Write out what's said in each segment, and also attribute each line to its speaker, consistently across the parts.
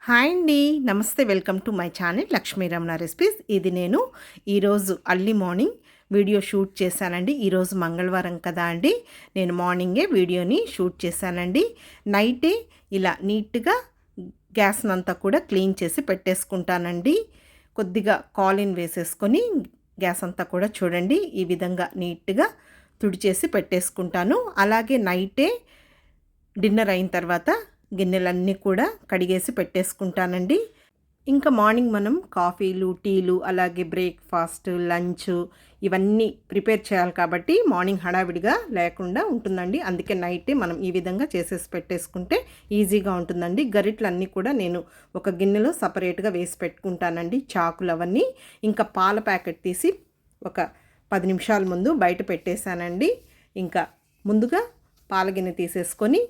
Speaker 1: Hi అండి. నమస్తే. Welcome to my channel Lakshmi Ramana recipes. ఇది నేను ఈరోజు అర్లీ మార్నింగ్ వీడియో షూట్ చేశానండి. ఈరోజు మంగళవారం కదా అండి, నేను మార్నింగే వీడియోని షూట్ చేశానండి. నైటే ఇలా నీట్గా గ్యాస్నంతా కూడా క్లీన్ చేసి పెట్టేసుకుంటానండి. కొద్దిగా కాలిన్ వేసేసుకొని గ్యాస్ అంతా కూడా చూడండి ఈ విధంగా నీట్గా తుడిచేసి పెట్టేసుకుంటాను. అలాగే నైటే డిన్నర్ అయిన తర్వాత గిన్నెలన్నీ కూడా కడిగేసి పెట్టేసుకుంటానండి. ఇంకా మార్నింగ్ మనం కాఫీలు, టీలు, అలాగే బ్రేక్ఫాస్ట్, లంచ్ ఇవన్నీ ప్రిపేర్ చేయాలి కాబట్టి మార్నింగ్ హడావిడిగా లేకుండా ఉంటుందండి. అందుకే నైటే మనం ఈ విధంగా చేసేసి పెట్టేసుకుంటే ఈజీగా ఉంటుందండి. గరిటలన్నీ కూడా నేను ఒక గిన్నెలో సపరేట్గా వేసి పెట్టుకుంటానండి. చాకులు అవన్నీ. ఇంకా పాల ప్యాకెట్ తీసి ఒక 10 నిమిషాల ముందు బయట పెట్టేశానండి. ఇంకా ముందుగా పాల గిన్నె తీసేసుకొని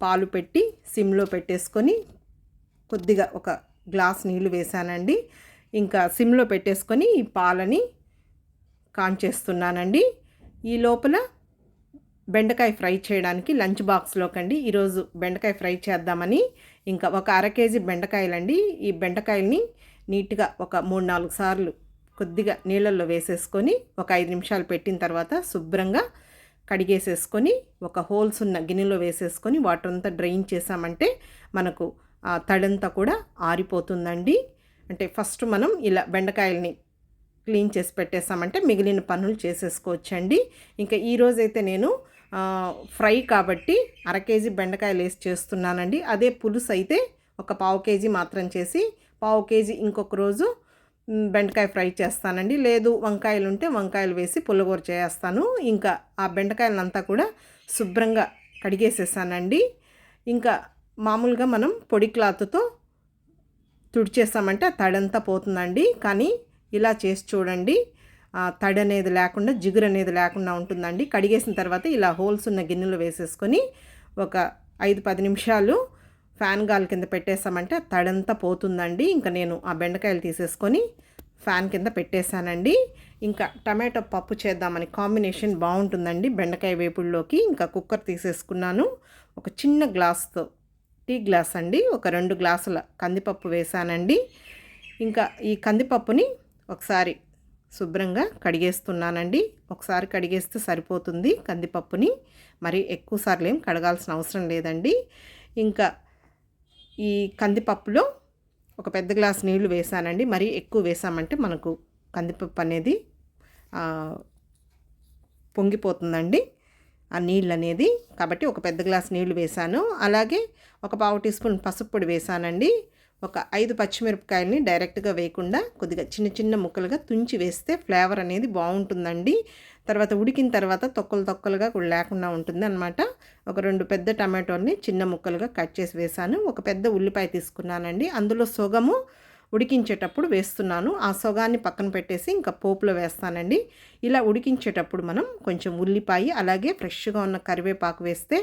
Speaker 1: పాలు పెట్టి సిమ్లో పెట్టేసుకొని కొద్దిగా ఒక గ్లాస్ నీళ్లు వేసానండి. ఇంకా సిమ్లో పెట్టేసుకొని ఈ పాలని కాంచేస్తున్నానండి. ఈ లోపల బెండకాయ ఫ్రై చేయడానికి లంచ్ బాక్స్లోకండి ఈరోజు బెండకాయ ఫ్రై చేద్దామని ఇంకా ఒక 1/2 కేజీ బెండకాయలండి. ఈ బెండకాయల్ని నీట్గా ఒక 3-4 సార్లు కొద్దిగా నీళ్ళల్లో వేసేసుకొని ఒక 5 నిమిషాలు పెట్టిన తర్వాత శుభ్రంగా కడిగేసేసుకొని ఒక హోల్స్ ఉన్న గిన్నెలో వేసేసుకొని వాటర్ అంతా డ్రైన్ చేసామంటే మనకు ఆ తడంతా కూడా ఆరిపోతుందండి. అంటే ఫస్ట్ మనం ఇలా బెండకాయల్ని క్లీన్ చేసి పెట్టేసామంటే మిగిలిన పనులు చేసేసుకోవచ్చండి. ఇంకా ఈరోజైతే నేను ఫ్రై కాబట్టి 1/2 కేజీ బెండకాయలు వేసి చేస్తున్నానండి. అదే పులుసు అయితే ఒక 1/4 కేజీ మాత్రం చేసి 1/4 కేజీ ఇంకొక రోజు బెండకాయ ఫ్రై చేస్తానండి. లేదు వంకాయలు ఉంటే వంకాయలు వేసి పుల్లగూర చేస్తాను. ఇంకా ఆ బెండకాయలంతా కూడా శుభ్రంగా కడిగేసేసానండి. ఇంకా మామూలుగా మనం పొడి క్లాత్తో తుడిచేస్తామంటే ఆ తడంతా పోతుందండి. కానీ ఇలా చేసి చూడండి, తడి అనేది లేకుండా జిగురు అనేది లేకుండా ఉంటుందండి. కడిగేసిన తర్వాత ఇలా హోల్స్ ఉన్న గిన్నెలో వేసేసుకొని ఒక 5-10 నిమిషాలు ఫ్యాన్ గాలి కింద పెట్టేసామంటే తడంతా పోతుందండి. ఇంకా నేను ఆ బెండకాయలు తీసేసుకొని ఫ్యాన్ కింద పెట్టేశానండి. ఇంకా టమాటో పప్పు చేద్దామని కాంబినేషన్ బాగుంటుందండి బెండకాయ వేపుడులోకి. ఇంకా కుక్కర్ తీసేసుకున్నాను. ఒక చిన్న గ్లాస్తో టీ గ్లాస్ అండి, ఒక 2 గ్లాసుల కందిపప్పు వేసానండి. ఇంకా ఈ కందిపప్పుని ఒకసారి శుభ్రంగా కడిగేస్తున్నానండి. ఒకసారి కడిగేస్తే సరిపోతుంది కందిపప్పుని, మరి ఎక్కువసార్లు ఏం కడగాల్సిన అవసరం లేదండి. ఇంకా ఈ కందిపప్పులో ఒక పెద్ద గ్లాస్ నీళ్లు వేసానండి. మరి ఎక్కువ వేసామంటే మనకు కందిపప్పు అనేది పొంగిపోతుందండి ఆ నీళ్ళు అనేది. కాబట్టి ఒక పెద్ద గ్లాస్ నీళ్లు వేసాను. అలాగే ఒక 1/2 టీ స్పూన్ పసుపు పొడి వేసానండి. ఒక 5 పచ్చిమిరపకాయలని డైరెక్ట్గా వేయకుండా కొద్దిగా చిన్న చిన్న ముక్కలుగా తుంచి వేస్తే ఫ్లేవర్ అనేది బాగుంటుందండి. తర్వాత ఉడికిన తర్వాత తొక్కలుగా కూడా లేకుండా ఉంటుంది అనమాట. ఒక 2 పెద్ద టమాటోల్ని చిన్న ముక్కలుగా కట్ చేసి వేసాను. ఒక పెద్ద ఉల్లిపాయ తీసుకున్నానండి. అందులో సొగము ఉడికించేటప్పుడు వేస్తున్నాను. ఆ సొగాన్ని పక్కన పెట్టేసి ఇంకా పోపులో వేస్తానండి. ఇలా ఉడికించేటప్పుడు మనం కొంచెం ఉల్లిపాయ అలాగే ఫ్రెష్గా ఉన్న కరివేపాకు వేస్తే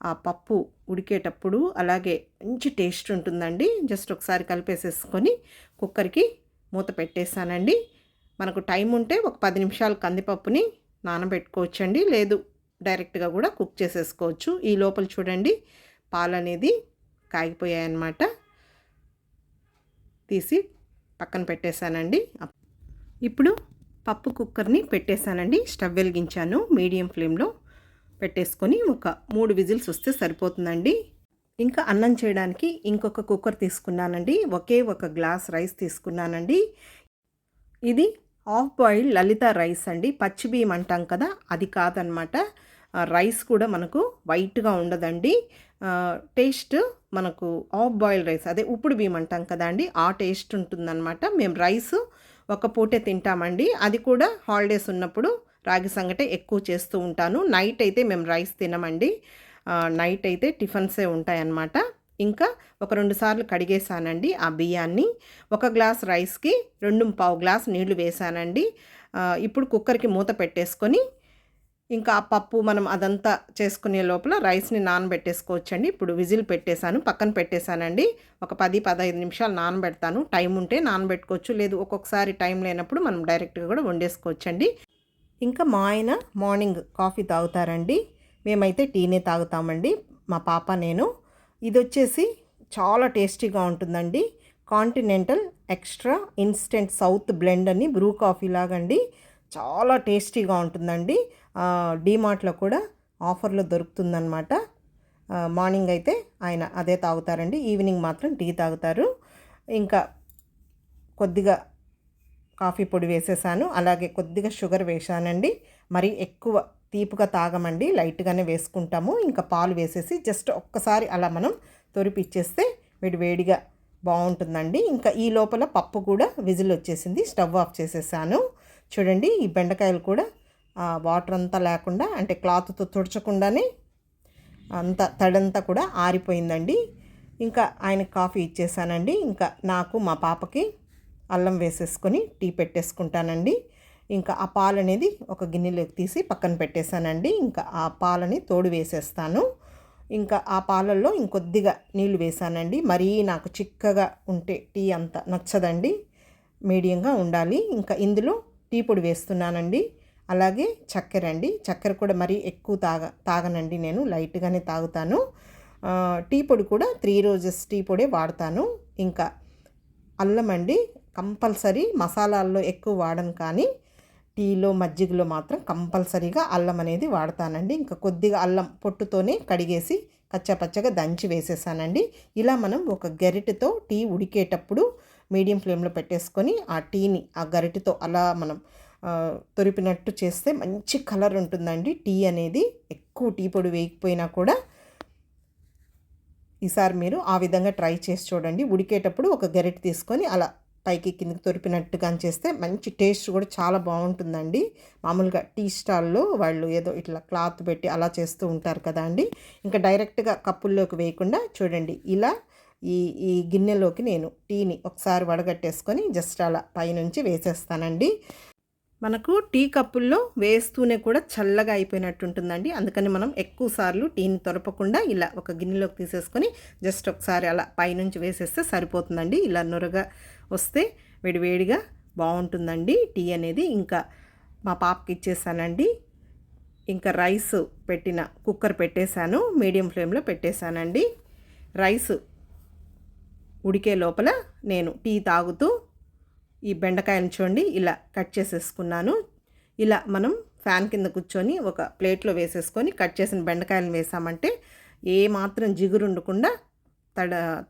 Speaker 1: ఆ పప్పు ఉడికేటప్పుడు అలాగే మంచి టేస్ట్ ఉంటుందండి. జస్ట్ ఒకసారి కలిపేసేసుకొని కుక్కర్కి మూత పెట్టేశానండి. మనకు టైం ఉంటే ఒక 10 నిమిషాలు కందిపప్పుని నానబెట్టుకోవచ్చండి. లేదు డైరెక్ట్గా కూడా కుక్ చేసేసుకోవచ్చు. ఈ లోపల చూడండి పాలు అనేది కాగిపోయాయన్నమాట. తీసి పక్కన పెట్టేశానండి. ఇప్పుడు పప్పు కుక్కర్ని పెట్టేశానండి. స్టవ్ వెలిగించాను. మీడియం ఫ్లేమ్లో పెట్టేసుకొని ఒక 3 విజిల్స్ వస్తే సరిపోతుందండి. ఇంకా అన్నం చేయడానికి ఇంకొక కుక్కర్ తీసుకున్నానండి. ఒకే ఒక గ్లాస్ రైస్ తీసుకున్నానండి. ఇది హాఫ్ బాయిల్డ్ లలిత రైస్ అండి. పచ్చి బియ్యం అంటాం కదా, అది కాదనమాట. రైస్ కూడా మనకు వైట్గా ఉండదండి. టేస్ట్ మనకు హాఫ్ బాయిల్డ్ రైస్, అదే ఉప్పుడు బియ్యం అంటాం కదా అండి, ఆ టేస్ట్ ఉంటుందన్నమాట. మేము రైస్ ఒక పూటే తింటామండి. అది కూడా హాలిడేస్ ఉన్నప్పుడు రాగి సంగటే ఎక్కువ చేస్తూ ఉంటాను. నైట్ అయితే మేము రైస్ తినమండి. నైట్ అయితే టిఫిన్సే ఉంటాయన్నమాట. ఇంకా ఒక 2 సార్లు కడిగేసానండి ఆ బియ్యాన్ని. ఒక గ్లాస్ రైస్కి 2.25 గ్లాస్ నీళ్లు వేసానండి. ఇప్పుడు కుక్కర్కి మూత పెట్టేసుకొని ఇంకా ఆ పప్పు మనం అదంతా చేసుకునే లోపల రైస్ని నానబెట్టేసుకోవచ్చండి. ఇప్పుడు విజిల్ పెట్టేశాను, పక్కన పెట్టేశానండి. ఒక 10-15 నిమిషాలు నానబెడతాను. టైం ఉంటే నానబెట్టుకోవచ్చు, లేదు ఒక్కొక్కసారి టైం లేనప్పుడు మనం డైరెక్ట్గా కూడా వండేసుకోవచ్చండి. ఇంకా మా ఆయన మార్నింగ్ కాఫీ తాగుతారండి. మేమైతే టీనే తాగుతామండి, మా పాప నేను. ఇది వచ్చేసి చాలా టేస్టీగా ఉంటుందండి. Continental extra instant south blend అని బ్రూ కాఫీ లాగండి. చాలా టేస్టీగా ఉంటుందండి. డీమార్ట్లో కూడా ఆఫర్లో దొరుకుతుందన్నమాట. మార్నింగ్ అయితే ఆయన అదే తాగుతారండి, ఈవినింగ్ మాత్రం టీ తాగుతారు. ఇంకా కొద్దిగా కాఫీ పొడి వేసేసాను, అలాగే కొద్దిగా షుగర్ వేసానండి. మరి ఎక్కువ తీపుగా తాగమండి, లైట్గానే వేసుకుంటాము. ఇంకా పాలు వేసేసి జస్ట్ ఒక్కసారి అలా మనం తొరిపిచ్చేస్తే వేడిగా బాగుంటుందండి. ఇంకా ఈ లోపల పప్పు కూడా విజిల్ వచ్చేసింది, స్టవ్ ఆఫ్ చేసేసాను. చూడండి, ఈ బెండకాయలు కూడా వాటర్ అంతా లేకుండా, అంటే క్లాత్తో తుడచకుండానే అంత తడంతా కూడా ఆరిపోయిందండి. ఇంకా ఆయనకి కాఫీ ఇచ్చేసానండి. ఇంకా నాకు మా పాపకి అల్లం వేసేసుకొని టీ పెట్టేసుకుంటానండి. ఇంకా ఆ పాలు అనేది ఒక గిన్నెలోకి తీసి పక్కన పెట్టేశానండి. ఇంకా ఆ పాలని తోడు వేసేస్తాను. ఇంకా ఆ పాలల్లో ఇంకొద్దిగా నీళ్లు వేసానండి. మరీ నాకు చిక్కగా ఉంటే టీ అంత నచ్చదండి, మీడియంగా ఉండాలి. ఇంకా ఇందులో టీ పొడి వేస్తున్నానండి, అలాగే చక్కెర అండి. చక్కెర కూడా మరీ ఎక్కువ తాగనండి, నేను లైట్గానే తాగుతాను. టీ పొడి కూడా 3 రోజెస్ టీ పొడే వాడతాను. ఇంకా అల్లం అండి, కంపల్సరీ. మసాలాల్లో ఎక్కువ వాడను, కానీ టీలో మజ్జిగలో మాత్రం కంపల్సరీగా అల్లం అనేది వాడతానండి. ఇంకా కొద్దిగా అల్లం పొట్టుతోనే కడిగేసి కచ్చాపచ్చగా దంచి వేసేసానండి. ఇలా మనం ఒక గరిటెతో టీ ఉడికేటప్పుడు మీడియం ఫ్లేమ్లో పెట్టేసుకొని ఆ టీని ఆ గరిటెతో అలా మనం తొరిపినట్టు చేస్తే మంచి కలర్ ఉంటుందండి టీ అనేది. ఎక్కువ టీ పొడి వేయకపోయినా కూడా ఈసారి మీరు ఆ విధంగా ట్రై చేసి చూడండి. ఉడికేటప్పుడు ఒక గరిటె తీసుకొని అలా పైకి కిందకి తొరిపినట్టుగా చేస్తే మంచి టేస్ట్ కూడా చాలా బాగుంటుందండి. మామూలుగా టీ స్టాల్లో వాళ్ళు ఏదో ఇట్లా క్లాత్ పెట్టి అలా చేస్తూ ఉంటారు కదా అండి. ఇంకా డైరెక్ట్గా కప్పుల్లోకి వేయకుండా చూడండి, ఇలా ఈ గిన్నెలోకి నేను టీని ఒకసారి వడగట్టేసుకొని జస్ట్ అలా పైనుంచి వేసేస్తానండి. మనకు టీ కప్పుల్లో వేస్తూనే కూడా చల్లగా అయిపోయినట్టు ఉంటుందండి. అందుకని మనం ఎక్కువ సార్లు టీని తొరపకుండా ఇలా ఒక గిన్నెలోకి తీసేసుకొని జస్ట్ ఒకసారి అలా పైనుంచి వేసేస్తే సరిపోతుందండి. ఇలా నురగా వస్తే వేడిగా బాగుంటుందండి టీ అనేది. ఇంకా మా పాపకి ఇచ్చేసానండి. ఇంకా రైస్ పెట్టిన కుక్కర్ పెట్టేశాను, మీడియం ఫ్లేమ్లో పెట్టేశానండి. రైస్ ఉడికే లోపల నేను టీ తాగుతూ ఈ బెండకాయలను చూడండి ఇలా కట్ చేసేసుకున్నాను. ఇలా మనం ఫ్యాన్ కింద కూర్చొని ఒక ప్లేట్లో వేసేసుకొని కట్ చేసిన బెండకాయలను వేసామంటే ఏ మాత్రం జిగురు ఉండకుండా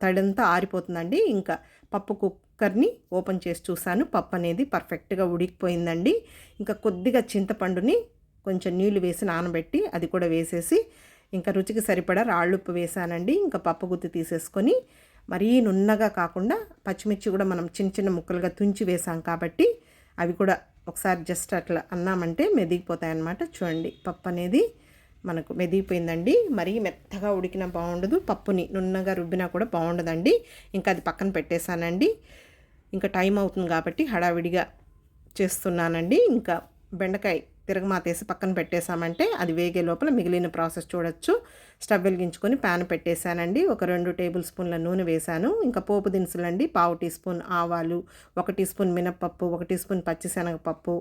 Speaker 1: తడంతా ఆరిపోతుందండి. ఇంకా పప్పు కుక్కర్ని ఓపెన్ చేసి చూసాను, పప్పు అనేది పర్ఫెక్ట్గా ఉడికిపోయిందండి. ఇంకా కొద్దిగా చింతపండుని కొంచెం నీళ్లు వేసి నానబెట్టి అది కూడా వేసేసి ఇంకా రుచికి సరిపడా రాళ్ళుప్పు వేసానండి. ఇంకా పప్పు గుత్తి తీసేసుకొని మరీ నున్నగా కాకుండా పచ్చిమిర్చి కూడా మనం చిన్న ముక్కలుగా తుంచి వేసాం కాబట్టి అవి కూడా ఒకసారి జస్ట్ అట్లా అన్నామంటే మెదిగిపోతాయన్నమాట. చూడండి, పప్పు అనేది మనకు మెదిగిపోయిందండి. మరీ మెత్తగా ఉడికినా బాగుండదు, పప్పుని నున్నగా రుబ్బినా కూడా బాగుండదండి. ఇంకా అది పక్కన పెట్టేశానండి. ఇంకా టైం అవుతుంది కాబట్టి హడావిడిగా చేస్తున్నానండి. ఇంకా బెండకాయ తిరగమాతేసి పక్కన పెట్టేశామంటే అది వేగే లోపల మిగిలిన ప్రాసెస్ చూడొచ్చు. స్టవ్ వెలిగించుకొని ప్యాన్ పెట్టేశానండి. ఒక 2 టేబుల్ స్పూన్ల నూనె వేశాను. ఇంకా పోపు దినుసులండి, 1/2 టీ స్పూన్ ఆవాలు, 1 టీ స్పూన్ మినప్పప్పు, 1 టీ స్పూన్ పచ్చిశనగపప్పు,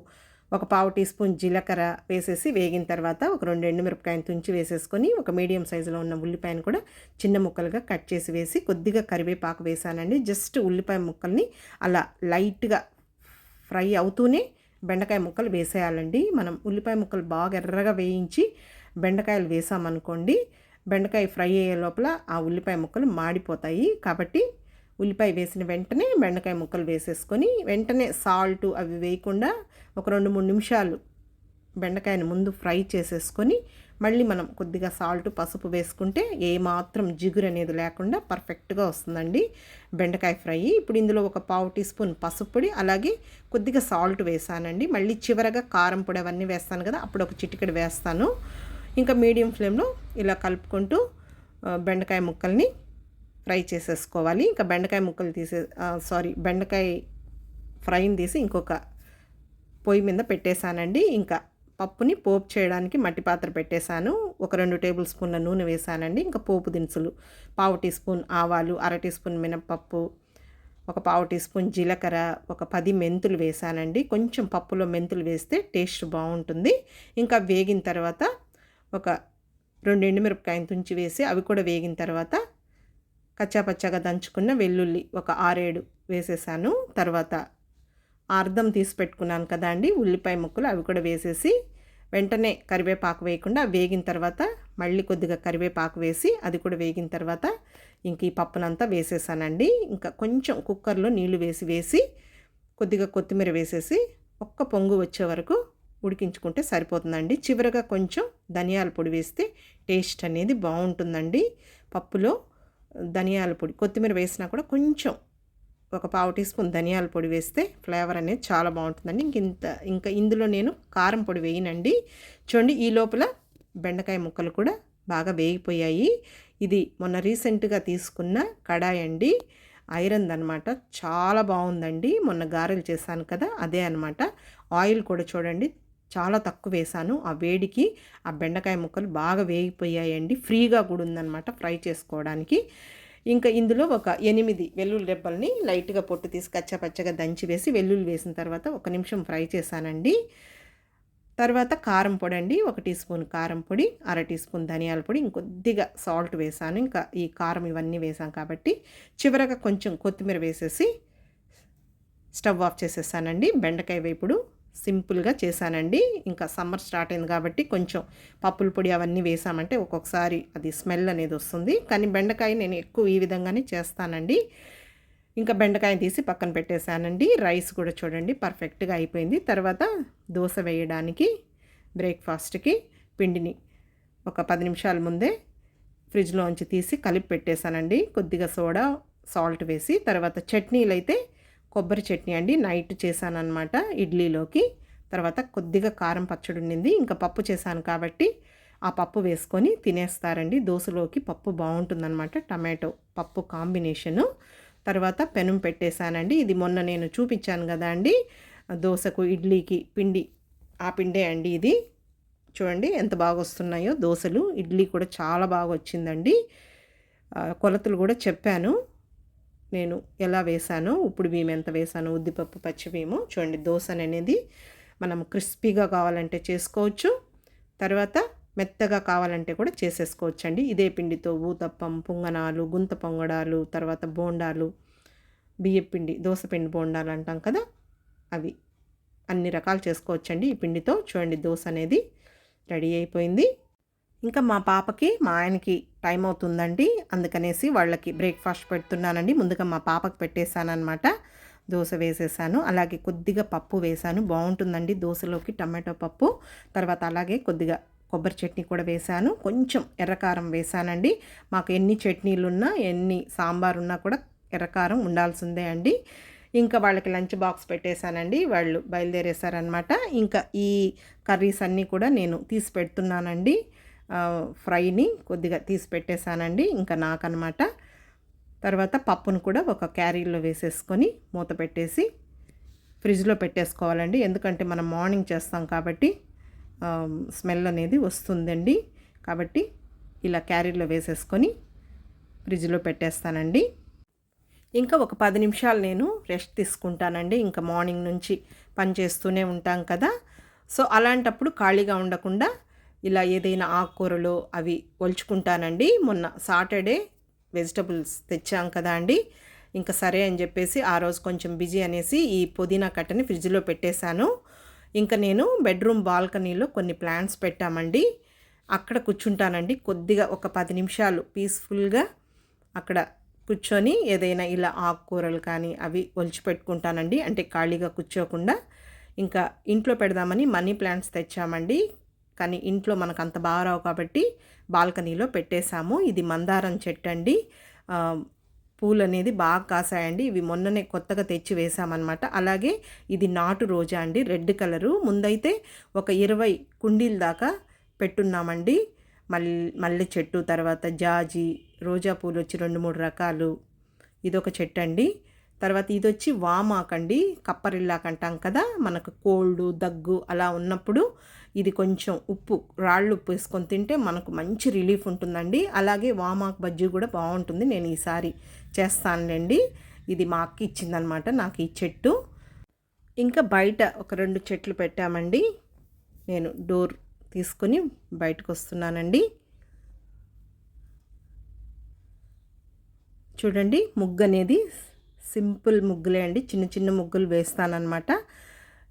Speaker 1: 1/4 టీ స్పూన్ జీలకర్ర వేసేసి వేగిన తర్వాత ఒక 2 ఎండుమిరపకాయలు తుంచి వేసేసుకొని ఒక మీడియం సైజులో ఉన్న ఉల్లిపాయను కూడా చిన్న ముక్కలుగా కట్ చేసి వేసి కొద్దిగా కరివేపాకు వేశానండి. జస్ట్ ఉల్లిపాయ ముక్కల్ని అలా లైట్గా ఫ్రై అవుతూనే బెండకాయ ముక్కలు వేసేయాలండి. మనం ఉల్లిపాయ ముక్కలు బాగా ఎర్రగా వేయించి బెండకాయలు వేసామనుకోండి, బెండకాయ ఫ్రై అయ్యే లోపల ఆ ఉల్లిపాయ ముక్కలు మాడిపోతాయి. కాబట్టి ఉల్లిపాయ వేసిన వెంటనే బెండకాయ ముక్కలు వేసేసుకొని వెంటనే సాల్ట్ అవి వేయకుండా ఒక 2-3 నిమిషాలు బెండకాయను ముందు ఫ్రై చేసేసుకొని మళ్ళీ మనం కొద్దిగా సాల్ట్ పసుపు వేసుకుంటే ఏమాత్రం జిగురు అనేది లేకుండా పర్ఫెక్ట్గా వస్తుందండి బెండకాయ ఫ్రై. ఇప్పుడు ఇందులో ఒక 1/4 టీ స్పూన్ పసుపు పొడి, అలాగే కొద్దిగా సాల్ట్ వేసానండి. మళ్ళీ చివరగా కారం పొడి అవన్నీ వేస్తాను కదా, అప్పుడు ఒక చిటికెడు వేస్తాను. ఇంకా మీడియం ఫ్లేమ్లో ఇలా కలుపుకుంటూ బెండకాయ ముక్కల్ని ఫ్రై చేసేసుకోవాలి. ఇంకా బెండకాయ ముక్కలు బెండకాయ ఫ్రైని తీసి ఇంకొక పొయ్యి మీద పెట్టేశానండి. ఇంకా పప్పుని పోపు చేయడానికి మట్టి పాత్ర పెట్టేశాను. ఒక 2 టేబుల్ స్పూన్ల నూనె వేసానండి. ఇంకా పోపు దినుసులు 1/2 టీ స్పూన్ ఆవాలు, 1/2 టీ స్పూన్ మినప్పప్పు, ఒక 1/2 టీ స్పూన్ జీలకర్ర, ఒక 10 మెంతులు వేసానండి. కొంచెం పప్పులో మెంతులు వేస్తే టేస్ట్ బాగుంటుంది. ఇంకా వేగిన తర్వాత ఒక 2 ఎండుమిరపకాయలు తుంచి వేసి అవి కూడా వేగిన తర్వాత కచ్చాపచ్చాగా దంచుకున్న వెల్లుల్లి ఒక 6, 7 వేసేసాను. తర్వాత అర్ధం తీసి పెట్టుకున్నాను కదా అండి ఉల్లిపాయ ముక్కలు, అవి కూడా వేసేసి వెంటనే కరివేపాకు వేయకుండా వేగిన తర్వాత మళ్ళీ కొద్దిగా కరివేపాకు వేసి అది కూడా వేగిన తర్వాత ఇంక ఈ పప్పునంతా వేసేసానండి. ఇంకా కొంచెం కుక్కర్లో నీళ్లు వేసి కొద్దిగా కొత్తిమీర వేసేసి ఒక్క పొంగు వచ్చే వరకు ఉడికించుకుంటే సరిపోతుందండి. చివరగా కొంచెం ధనియాల పొడి వేస్తే టేస్ట్ అనేది బాగుంటుందండి. పప్పులో ధనియాల పొడి, కొత్తిమీర వేసినా కూడా కొంచెం ఒక 1/2 టీ స్పూన్ ధనియాల పొడి వేస్తే ఫ్లేవర్ అనేది చాలా బాగుంటుందండి. ఇంకా ఇందులో నేను కారం పొడి వేయనండి. చూడండి, ఈ లోపల బెండకాయ ముక్కలు కూడా బాగా వేగిపోయాయి. ఇది మొన్న రీసెంట్గా తీసుకున్న కడాయి అండి, ఐరన్ అనమాట. చాలా బాగుందండి. మొన్న గారెలు చేశాను కదా, అదే అనమాట. ఆయిల్ కూడా చూడండి చాలా తక్కువ వేసాను. ఆ వేడికి ఆ బెండకాయ ముక్కలు బాగా వేగిపోయాయండి. ఫ్రీగా కూడా ఉందన్నమాట ఫ్రై చేసుకోవడానికి. ఇంకా ఇందులో ఒక 8 వెల్లుల్లి రెబ్బల్ని లైట్గా పొట్టు తీసి కచ్చాపచ్చగా దంచి వేసి వెల్లుల్లి వేసిన తర్వాత 1 నిమిషం ఫ్రై చేశానండి. తర్వాత కారం పొడి అండి, 1 టీ స్పూన్ కారం పొడి, 1/2 టీ స్పూన్ ధనియాల పొడి, ఇంకొద్దిగా సాల్ట్ వేసాను. ఇంకా ఈ కారం ఇవన్నీ వేసాం కాబట్టి చివరగా కొంచెం కొత్తిమీర వేసేసి స్టవ్ ఆఫ్ చేసేసానండి. బెండకాయ వేపుడు సింపుల్గా చేశానండి. ఇంకా సమ్మర్ స్టార్ట్ అయింది కాబట్టి కొంచెం పప్పుల పొడి అవన్నీ వేసామంటే ఒక్కొక్కసారి అది స్మెల్ అనేది వస్తుంది. కానీ బెండకాయ నేను ఎక్కువ ఈ విధంగానే చేస్తానండి. ఇంకా బెండకాయ తీసి పక్కన పెట్టేశానండి. రైస్ కూడా చూడండి పర్ఫెక్ట్గా అయిపోయింది. తర్వాత దోశ వేయడానికి బ్రేక్ఫాస్ట్కి పిండిని ఒక 10 నిమిషాల ముందే ఫ్రిడ్జ్లోంచి తీసి కలిపి పెట్టేశానండి. కొద్దిగా సోడా, సాల్ట్ వేసి. తర్వాత చట్నీలు అయితే కొబ్బరి చట్నీ అండి, నైట్ చేశానన్నమాట ఇడ్లీలోకి. తర్వాత కొద్దిగా కారం పచ్చడి ఉండింది. ఇంకా పప్పు చేశాను కాబట్టి ఆ పప్పు వేసుకొని తినేస్తారండి. దోశలోకి పప్పు బాగుంటుందన్నమాట, టమాటో పప్పు కాంబినేషను. తర్వాత పెనం పెట్టేశానండి. ఇది మొన్న నేను చూపించాను కదా అండి దోశకు ఇడ్లీకి పిండి, ఆ పిండే అండి ఇది. చూడండి ఎంత బాగా వస్తున్నాయో దోశలు. ఇడ్లీ కూడా చాలా బాగా వచ్చిందండి. కొలతలు కూడా చెప్పాను నేను ఎలా వేసానో, ఇప్పుడు బియ్యం ఎంత వేసానో, ఉద్దిపప్పు, పచ్చిబియ్యము. చూడండి దోశ అనేది మనం క్రిస్పీగా కావాలంటే చేసుకోవచ్చు, తర్వాత మెత్తగా కావాలంటే కూడా చేసేసుకోవచ్చు అండి. ఇదే పిండితో ఊతప్పం, పొంగనాలు, గుంత పొంగడాలు, తర్వాత బోండాలు, బియ్యపిండి దోశపిండి బోండాలు అంటాం కదా, అవి అన్ని రకాలు చేసుకోవచ్చండి ఈ పిండితో. చూడండి దోశ అనేది రెడీ అయిపోయింది. ఇంకా మా పాపకి మా ఆయనకి టైం అవుతుందండి, అందుకనేసి వాళ్ళకి బ్రేక్ఫాస్ట్ పెడుతున్నానండి. ముందుగా మా పాపకి పెట్టేశానమాట. దోశ వేసేసాను, అలాగే కొద్దిగా పప్పు వేసాను, బాగుంటుందండి దోశలోకి టమాటో పప్పు. తర్వాత అలాగే కొద్దిగా కొబ్బరి చట్నీ కూడా వేసాను, కొంచెం ఎర్రకారం వేసానండి. మాకు ఎన్ని చట్నీలున్నా ఎన్ని సాంబార్ ఉన్నా కూడా ఎర్రకారం ఉండాల్సిందే అండి. ఇంకా వాళ్ళకి లంచ్ బాక్స్ పెట్టేశానండి, వాళ్ళు బయలుదేరేశారనమాట. ఇంకా ఈ కర్రీస్ అన్నీ కూడా నేను తీసి పెడుతున్నానండి. ఫ్రైని కొద్దిగా తీసి పెట్టేశానండి ఇంకా నాకనమాట. తర్వాత పప్పును కూడా ఒక క్యారీలో వేసేసుకొని మూత పెట్టేసి ఫ్రిడ్జ్లో పెట్టేసుకోవాలండి. ఎందుకంటే మనం మార్నింగ్ చేస్తాం కాబట్టి స్మెల్ అనేది వస్తుందండి. కాబట్టి ఇలా క్యారీలో వేసేసుకొని ఫ్రిడ్జ్లో పెట్టేస్తానండి. ఇంకా ఒక 10 నిమిషాలు నేను రెస్ట్ తీసుకుంటానండి. ఇంకా మార్నింగ్ నుంచి పని చేస్తూనే ఉంటాం కదా, సో అలాంటప్పుడు ఖాళీగా ఉండకుండా ఇలా ఏదైనా ఆకుకూరలు అవి ఒలుచుకుంటానండి. మొన్న సాటర్డే వెజిటబుల్స్ తెచ్చాం కదా అండి, ఇంకా సరే అని చెప్పేసి ఆ రోజు కొంచెం బిజీ అనేసి ఈ పుదీనా కట్టని ఫ్రిడ్జ్లో పెట్టేశాను. ఇంకా నేను బెడ్రూమ్ బాల్కనీలో కొన్ని ప్లాంట్స్ పెట్టామండి, అక్కడ కూర్చుంటానండి. కొద్దిగా ఒక 10 నిమిషాలు పీస్ఫుల్గా అక్కడ కూర్చొని ఏదైనా ఇలా ఆకుకూరలు కానీ అవి ఒలిచిపెట్టుకుంటానండి, అంటే ఖాళీగా కూర్చోకుండా. ఇంకా ఇంట్లో పెడదామని మనీ ప్లాంట్స్ తెచ్చామండి, కానీ ఇంట్లో మనకు అంత బాగా రావు కాబట్టి బాల్కనీలో పెట్టేశాము. ఇది మందారం చెట్టు అండి, పూలు అనేది బాగా కాసాయండి. ఇవి మొన్ననే కొత్తగా తెచ్చి వేసామన్నమాట. అలాగే ఇది నాటు రోజా అండి, రెడ్ కలరు. ముందైతే ఒక 20 కుండీల దాకా పెట్టున్నామండి. మల్లె చెట్టు, తర్వాత జాజి, రోజా పూలు వచ్చి 2-3 రకాలు. ఇదొక చెట్టు అండి. తర్వాత ఇది వచ్చి వామాకండి, కప్పరిల్లాకు అంటాం కదా, మనకు కోల్డ్ దగ్గు అలా ఉన్నప్పుడు ఇది కొంచెం ఉప్పు, రాళ్ళు ఉప్పు వేసుకొని తింటే మనకు మంచి రిలీఫ్ ఉంటుందండి. అలాగే వామాకు బజ్జీ కూడా బాగుంటుంది, నేను ఈసారి చేస్తానులేండి. ఇది మా అక్క ఇచ్చిందనమాట నాకు ఈ చెట్టు. ఇంకా బయట ఒక 2 చెట్లు పెట్టామండి. నేను డోర్ తీసుకొని బయటకు వస్తున్నానండి. చూడండి ముగ్గు అనేది సింపుల్ ముగ్గులే అండి, చిన్న చిన్న ముగ్గులు వేస్తానన్నమాట.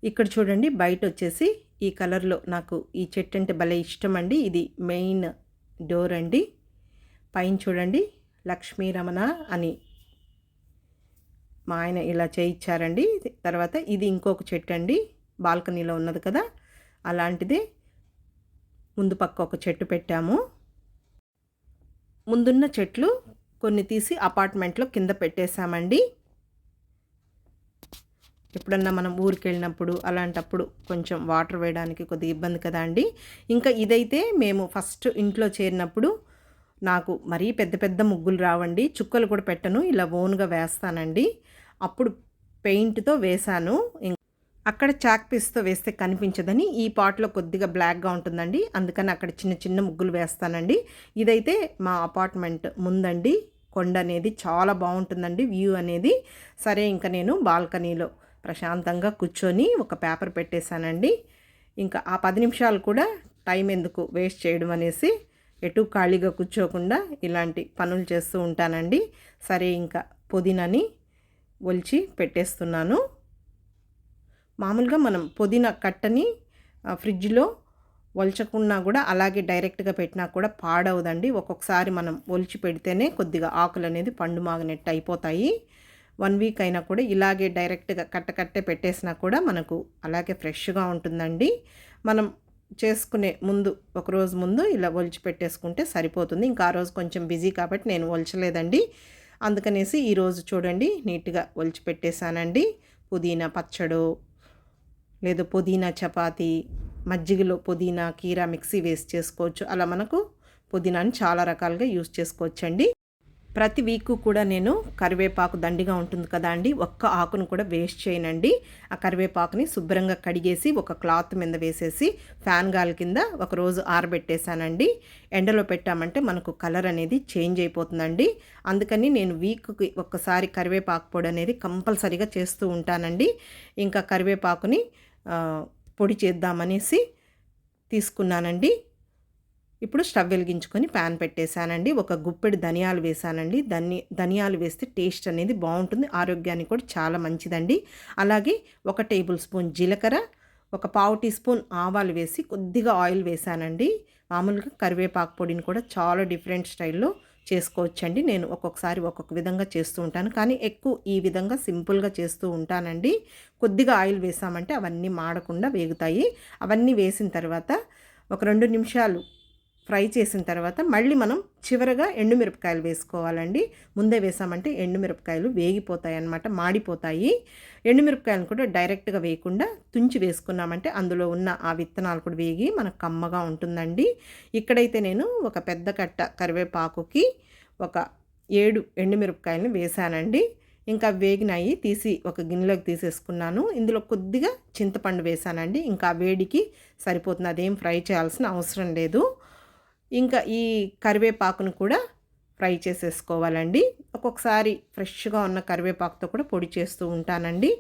Speaker 1: ఇక్కడ చూడండి బయట వచ్చేసి ఈ కలర్లో నాకు ఈ చెట్టు అంటే భలే ఇష్టం అండి. ఇది మెయిన్ డోర్ అండి. పైన చూడండి లక్ష్మీ రమణ అని మా ఆయన ఇలా చేయించారండి. తర్వాత ఇది ఇంకొక చెట్టు అండి, బాల్కనీలో ఉన్నది కదా, అలాంటిదే ముందు పక్క ఒక చెట్టు పెట్టాము. ముందున్న చెట్లు కొన్ని తీసి అపార్ట్మెంట్లో కింద పెట్టేశామండి. ఎప్పుడన్నా మనం ఊరికి వెళ్ళినప్పుడు అలాంటప్పుడు కొంచెం వాటర్ వేయడానికి కొద్దిగా ఇబ్బంది కదా అండి. ఇంకా ఇదైతే మేము ఫస్ట్ ఇంట్లో చేరినప్పుడు నాకు మరీ పెద్ద పెద్ద ముగ్గులు రావండి, చుక్కలు కూడా పెట్టను, ఇలా ఓన్గా వేస్తానండి. అప్పుడు పెయింట్తో వేశాను. అక్కడ చాక్ పీస్తో వేస్తే కనిపించదని ఈ పాట్లో కొద్దిగా బ్లాక్గా ఉంటుందండి, అందుకని అక్కడ చిన్న చిన్న ముగ్గులు వేస్తానండి. ఇదైతే మా అపార్ట్మెంట్ ముందండి, కొండ అనేది చాలా బాగుంటుందండి వ్యూ అనేది. సరే ఇంకా నేను బాల్కనీలో ప్రశాంతంగా కూర్చొని ఒక పేపర్ పెట్టేశానండి. ఇంకా ఆ 10 నిమిషాలు కూడా టైం ఎందుకు వేస్ట్ చేయడం అనేసి ఎటు ఖాళీగా కూర్చోకుండా ఇలాంటి పనులు చేస్తూ ఉంటానండి. సరే ఇంకా పుదీనాని ఒలిచి పెట్టేస్తున్నాను. మామూలుగా మనం పుదీనా కట్టని ఫ్రిడ్జ్లో ఒలచకున్నా కూడా అలాగే డైరెక్ట్గా పెట్టినా కూడా పాడవదండి. ఒక్కొక్కసారి మనం ఒలిచి పెడితేనే కొద్దిగా ఆకులు అనేది పండు మాగినట్టు అయిపోతాయి. 1 వీక్ అయినా కూడా ఇలాగే డైరెక్ట్గా కట్టే పెట్టేసినా కూడా మనకు అలాగే ఫ్రెష్గా ఉంటుందండి. మనం చేసుకునే ముందు ఒకరోజు ముందు ఇలా ఒలిచి పెట్టేసుకుంటే సరిపోతుంది. ఇంకా ఆ రోజు కొంచెం బిజీ కాబట్టి నేను ఒలచలేదండి, అందుకనేసి ఈరోజు చూడండి నీట్గా ఒలిచి పెట్టేశానండి. పుదీనా పచ్చడు, లేదు పుదీనా చపాతీ, మజ్జిగలో పుదీనా కీరా మిక్సీ వేసి చేసుకోవచ్చు. అలా మనకు పుదీనాని చాలా రకాలుగా యూస్ చేసుకోవచ్చండి. ప్రతి వీక్ కూడా నేను కరివేపాకు దండిగా ఉంటుంది కదా అండి, ఒక్క ఆకును కూడా వేస్ట్ చేయనండి. ఆ కరివేపాకుని శుభ్రంగా కడిగేసి ఒక క్లాత్ మీద వేసేసి ఫ్యాన్ గాలి కింద ఒకరోజు ఆరబెట్టేశానండి. ఎండలో పెట్టామంటే మనకు కలర్ అనేది చేంజ్ అయిపోతుందండి. అందుకని నేను వీక్కి ఒక్కసారి కరివేపాకు పొడి అనేది కంపల్సరీగా చేస్తూ ఉంటానండి. ఇంకా కరివేపాకుని పొడి చేద్దామనేసి తీసుకున్నానండి. ఇప్పుడు స్టవ్ వెలిగించుకొని ప్యాన్ పెట్టేశానండి. ఒక గుప్పెడు ధనియాలు వేసానండి. ధనియాలు వేస్తే టేస్ట్ అనేది బాగుంటుంది, ఆరోగ్యానికి కూడా చాలా మంచిదండి. అలాగే 1 టేబుల్ స్పూన్ జీలకర్ర, ఒక 1/2 టీ స్పూన్ ఆవాలు వేసి కొద్దిగా ఆయిల్ వేసానండి. మామూలుగా కరివేపాకు పొడిని కూడా చాలా డిఫరెంట్ స్టైల్లో చేసుకోవచ్చండి. నేను ఒక్కొక్కసారి ఒక్కొక్క విధంగా చేస్తూ ఉంటాను, కానీ ఎక్కువ ఈ విధంగా సింపుల్గా చేస్తూ ఉంటానండి. కొద్దిగా ఆయిల్ వేసామంటే అవన్నీ మాడకుండా వేగుతాయి. అవన్నీ వేసిన తర్వాత ఒక 2 నిమిషాలు ఫ్రై చేసిన తర్వాత మళ్ళీ మనం చివరగా ఎండుమిరపకాయలు వేసుకోవాలండి. ముందే వేసామంటే ఎండుమిరపకాయలు వేగిపోతాయి అన్నమాట, మాడిపోతాయి. ఎండుమిరపకాయలను కూడా డైరెక్ట్గా వేయకుండా తుంచి వేసుకున్నామంటే అందులో ఉన్న ఆ విత్తనాలు కూడా వేగి మనకు కమ్మగా ఉంటుందండి. ఇక్కడైతే నేను ఒక పెద్ద కట్ట కరివేపాకుకి ఒక 7 ఎండుమిరపకాయలను వేసానండి. ఇంకా వేగినాయి తీసి ఒక గిన్నెలోకి తీసేసుకున్నాను. ఇందులో కొద్దిగా చింతపండు వేసానండి. ఇంకా వేడికి సరిపోతుంది, అదేం ఫ్రై చేయాల్సిన అవసరం లేదు. ఇంకా ఈ కరివేపాకును కూడా ఫ్రై చేసేసుకోవాలండి. ఒక్కొక్కసారి ఫ్రెష్గా ఉన్న కరివేపాకుతో కూడా పొడి చేస్తూ ఉంటానండి.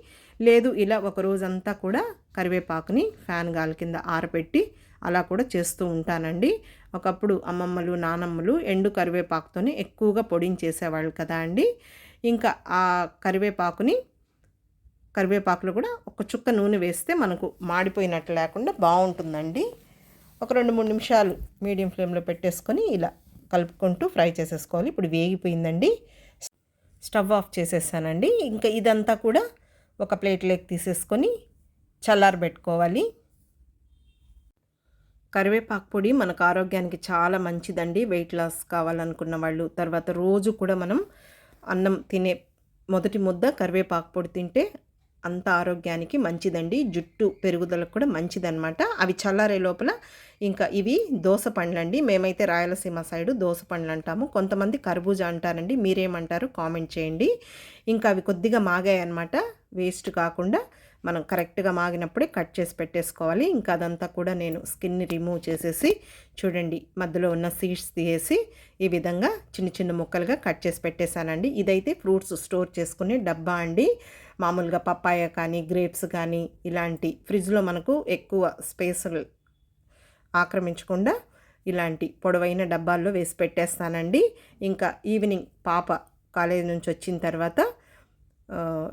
Speaker 1: లేదు ఇలా ఒక రోజంతా కూడా కరివేపాకుని ఫ్యాన్ గాలి కింద ఆరబెట్టి అలా కూడా చేస్తూ ఉంటానండి. ఒకప్పుడు అమ్మమ్మలు నానమ్మలు ఎండు కరివేపాకుతోనే ఎక్కువగా పొడించేసేవాళ్ళు కదా అండి. ఇంకా ఆ కరివేపాకులో కూడా ఒక చుక్క నూనె వేస్తే మనకు మాడిపోయినట్లు లేకుండా బాగుంటుందండి. ఒక 2-3 నిమిషాలు మీడియం ఫ్లేమ్లో పెట్టేసుకొని ఇలా కలుపుకుంటూ ఫ్రై చేసేసుకోవాలి. ఇప్పుడు వేగిపోయిందండి, స్టవ్ ఆఫ్ చేసేసానండి. ఇంకా ఇదంతా కూడా ఒక ప్లేట్లోకి తీసేసుకొని చల్లారబెట్టుకోవాలి. కరివేపాకు పొడి మనకు ఆరోగ్యానికి చాలా మంచిదండి. వెయిట్ లాస్ కావాలనుకున్న వాళ్ళు, తర్వాత రోజు కూడా మనం అన్నం తినే మొదటి ముద్ద కరివేపాకు పొడి తింటే అంత ఆరోగ్యానికి మంచిదండి. జుట్టు పెరుగుదలకు కూడా మంచిదన్నమాట. అవి చల్లారే లోపల ఇంకా ఇవి దోస పండ్లండి. మేమైతే రాయలసీమ సైడు దోస పండ్లు అంటాము, కొంతమంది కర్బూజా అంటారండి. మీరేమంటారు కామెంట్ చేయండి. ఇంకా అవి కొద్దిగా మాగాయి అన్నమాట, వేస్ట్ కాకుండా మనం కరెక్ట్గా మాగినప్పుడే కట్ చేసి పెట్టేసుకోవాలి. ఇంకా అదంతా కూడా నేను స్కిన్ని రిమూవ్ చేసేసి చూడండి మధ్యలో ఉన్న సీడ్స్ తీసేసి ఈ విధంగా చిన్న చిన్న ముక్కలుగా కట్ చేసి పెట్టేశానండి. ఇదైతే ఫ్రూట్స్ స్టోర్ చేసుకునే డబ్బా అండి. మామూలుగా పప్పాయ కానీ గ్రేప్స్ కానీ ఇలాంటి ఫ్రిడ్జ్లో మనకు ఎక్కువ స్పేస్ ఆక్రమించకుండా ఇలాంటి పొడవైన డబ్బాల్లో వేసి పెట్టేస్తానండి. ఇంకా ఈవినింగ్ పాప కాలేజ్ నుంచి వచ్చిన తర్వాత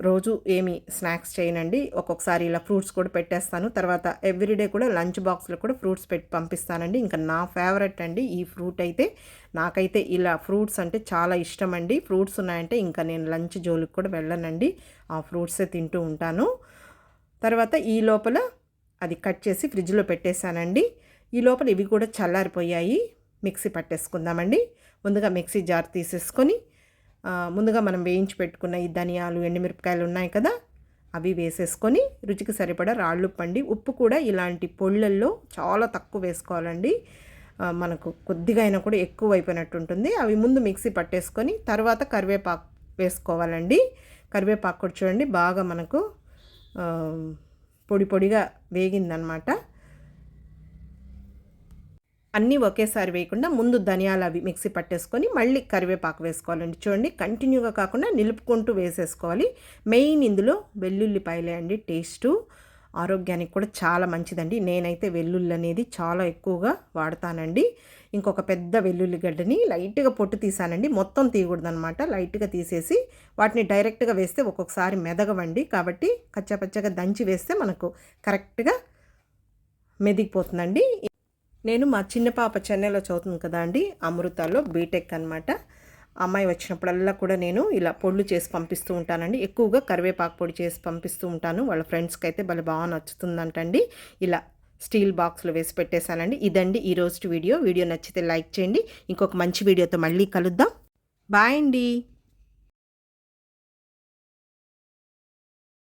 Speaker 1: రోజు ఏమి స్నాక్స్ చేయనండి. ఒక్కొక్కసారి ఇలా ఫ్రూట్స్ కూడా పెట్టేస్తాను. తర్వాత ఎవ్రీడే కూడా లంచ్ బాక్స్లో కూడా ఫ్రూట్స్ పెట్టి పంపిస్తానండి. ఇంకా నా ఫేవరెట్ అండి ఈ ఫ్రూట్ అయితే. నాకైతే ఇలా ఫ్రూట్స్ అంటే చాలా ఇష్టం అండి. ఫ్రూట్స్ ఉన్నాయంటే ఇంకా నేను లంచ్ జోలికి కూడా వెళ్ళనండి, ఆ ఫ్రూట్సే తింటూ ఉంటాను. తర్వాత ఈ లోపల అది కట్ చేసి ఫ్రిడ్జ్లో పెట్టేశానండి. ఈ లోపల ఇవి కూడా చల్లారిపోయాయి. మిక్సీ పట్టేసుకుందామండి. ముందుగా మిక్సీ జార్ తీసేసుకొని ముందుగా మనం వేయించి పెట్టుకున్న ఈ ధనియాలు, ఎండుమిరపకాయలు ఉన్నాయి కదా, అవి వేసేసుకొని రుచికి సరిపడా రాళ్ళుప్పండి. ఉప్పు కూడా ఇలాంటి పొళ్ళల్లో చాలా తక్కువ వేసుకోవాలండి. మనకు కొద్దిగా అయినా కూడా ఎక్కువ అయిపోయినట్టు ఉంటుంది. అవి ముందు మిక్సీ పట్టేసుకొని తర్వాత కరివేపాకు వేసుకోవాలండి. కరివేపాకు కూడా చూడండి బాగా మనకు పొడి పొడిగా వేగిందనమాట. అన్నీ ఒకేసారి వేయకుండా ముందు ధనియాలు అవి మిక్సీ పట్టేసుకొని మళ్ళీ కరివేపాకు వేసుకోవాలండి. చూడండి కంటిన్యూగా కాకుండా నిలుపుకుంటూ వేసేసుకోవాలి. మెయిన్ ఇందులో వెల్లుల్లిపాయలే అండి టేస్టు. ఆరోగ్యానికి కూడా చాలా మంచిదండి. నేనైతే వెల్లుల్లి అనేది చాలా ఎక్కువగా వాడతానండి. ఇంకొక పెద్ద వెల్లుల్లిగడ్డని లైట్గా పొట్టు తీసానండి, మొత్తం తీయకూడదనమాట. లైట్గా తీసేసి వాటిని డైరెక్ట్గా వేస్తే ఒక్కొక్కసారి మెదగవండి. కాబట్టి కచ్చాపచ్చగా దంచి వేస్తే మనకు కరెక్ట్గా మెదిగిపోతుందండి. నేను మా చిన్న పాప చెన్నైలో చదువుతుంది కదా అండి, అమృతాలో బీటెక్ అనమాట. అమ్మాయి వచ్చినప్పుడల్లా కూడా నేను ఇలా పొడులు చేసి పంపిస్తూ ఉంటానండి. ఎక్కువగా కరివేపాకు పొడి చేసి పంపిస్తూ ఉంటాను. వాళ్ళ ఫ్రెండ్స్కి అయితే భలే బాగా నచ్చుతుందంటండి. ఇలా స్టీల్ బాక్స్లో వేసి పెట్టేశానండి. ఇదండి ఈరోజు వీడియో. వీడియో నచ్చితే లైక్ చేయండి. ఇంకొక మంచి వీడియోతో మళ్ళీ కలుద్దాం. బాయ్ అండి.